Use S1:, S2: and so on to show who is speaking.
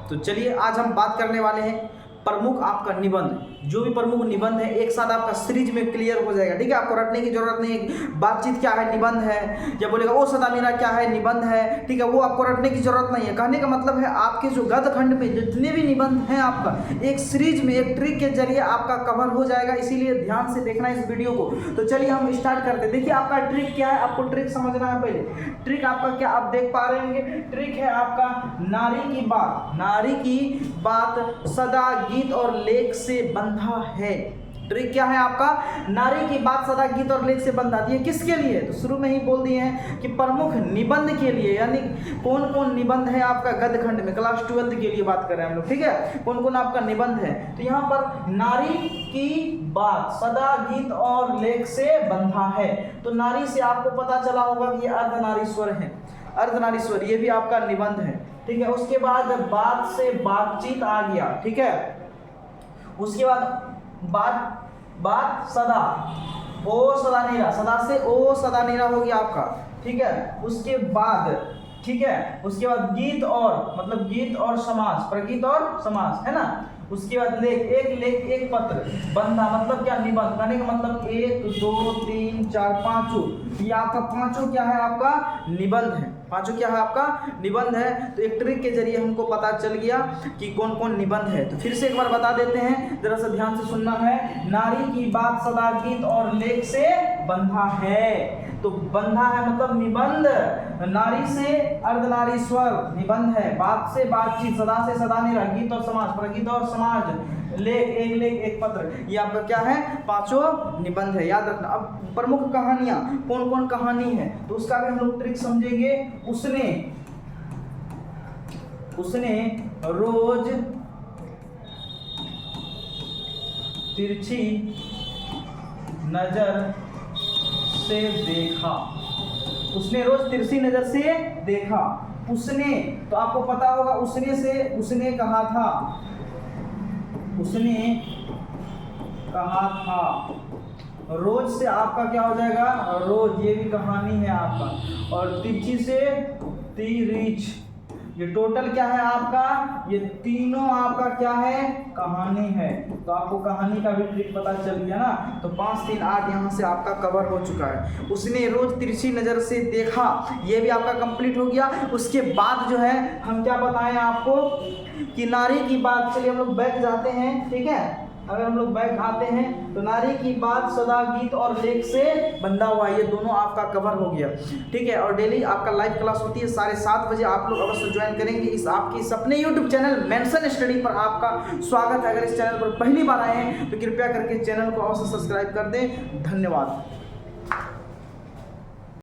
S1: तो चलिए आज हम बात करने वाले हैं प्रमुख आपका निबंध, जो भी प्रमुख निबंध है एक साथ आपका सीरीज में क्लियर हो जाएगा। ठीक है, आपको रटने की जरूरत नहीं है। बातचीत क्या है निबंध है, या बोलेगा ओ सदा मेरा क्या है निबंध है। ठीक है, वो आपको रटने की जरूरत नहीं है। कहने का मतलब है आपके जो गद्य खंड में जितने भी निबंध हैं आपका एक सीरीज में एक ट्रिक के जरिए आपका कवर हो जाएगा, इसीलिए ध्यान से देखना इस वीडियो को। तो चलिए हम स्टार्ट करते हैं। देखिए आपका ट्रिक क्या है, आपको ट्रिक समझना है। पहले ट्रिक आपका क्या आप देख पा रहे होंगे, ट्रिक है आपका नारी की बात। नारी की बात सदा गीत और लेख से बंधा है। ट्रिक क्या है आपका, नारी की बात सदा गीत और लेख से बंधा दी है। किसके लिए, तो शुरू में ही बोल दिए हैं कि प्रमुख निबंध के लिए, यानी कौन कौन निबंध है आपका गद्य खंड में, क्लास 12 के लिए बात कर रहे हैं हम लोग। ठीक है, कौन कौन आपका निबंध है, तो यहाँ पर नारी की बात सदा गीत और लेख से बंधा है। तो नारी से आपको पता चला होगा कि ये अर्धनारीश्वर है। अर्धनारीश्वर ये भी आपका निबंध है। ठीक है, उसके बाद बात से बातचीत आ गया। ठीक है, उसके बाद बात सदा ओ सदा नीरा, सदा से ओ सदा नीरा हो गया आपका। ठीक है, उसके बाद ठीक है, उसके बाद गीत और मतलब गीत और समास, प्रगीत और समास है ना। उसके बाद लेख एक पत्र, बंधा मतलब क्या निबंध, कहने का मतलब 1 2 3 4 पांचों, ये आपका पांचों क्या है आपका निबंध है। पांचों क्या है आपका निबंध है। तो एक ट्रिक के जरिए हमको पता चल गया कि कौन कौन निबंध है। तो फिर से एक बार बता देते हैं, जरा सा ध्यान से सुनना है। नारी की बात सदा गीत और लेख से बंधा है, तो बंधा है मतलब निबंध। नारी से अर्धनारीश्वर निबंध है, बात से बातचीत, सदा से सदा निरा, गीत और समाज, प्रगीत और समाज, लेख एक पत्र, ये आपका क्या है पांचों निबंध है, याद रखना। अब प्रमुख कहानियां, कौन कौन कहानी है, तो उसका भी हम लोग ट्रिक समझेंगे। उसने रोज तिरछी नजर से देखा। उसने रोज तिरछी नजर से देखा। उसने, तो आपको पता होगा उसने से उसने कहा था, उसने कहा था। रोज से आपका क्या हो जाएगा रोज, ये भी कहानी है आपका। और तिरछी से तिरिच, ये टोटल क्या है आपका, ये तीनों आपका क्या है कहानी है। तो आपको कहानी का भी ट्रिक पता चल गया ना। तो 5 3 8 यहाँ से आपका कवर हो चुका है। उसने रोज तिरछी नजर से देखा, ये भी आपका कंप्लीट हो गया। उसके बाद जो है हम क्या बताएं आपको कि नारी की बात, चलिए हम लोग बैठ जाते हैं। ठीक है, अगर हम लोग बैठ आते हैं तो नारी की बात सदा गीत और लेख से बंधा हुआ, ये दोनों आपका कवर हो गया। ठीक है, और डेली आपका लाइव क्लास होती है 7:30 बजे, आप लोग अवश्य ज्वाइन करेंगे। इस आपकी सपने यूट्यूब चैनल मेंशन स्टडी पर आपका स्वागत है। अगर इस चैनल पर पहली बार आए हैं तो कृपया करके चैनल को अवश्य सब्सक्राइब कर दें। धन्यवाद।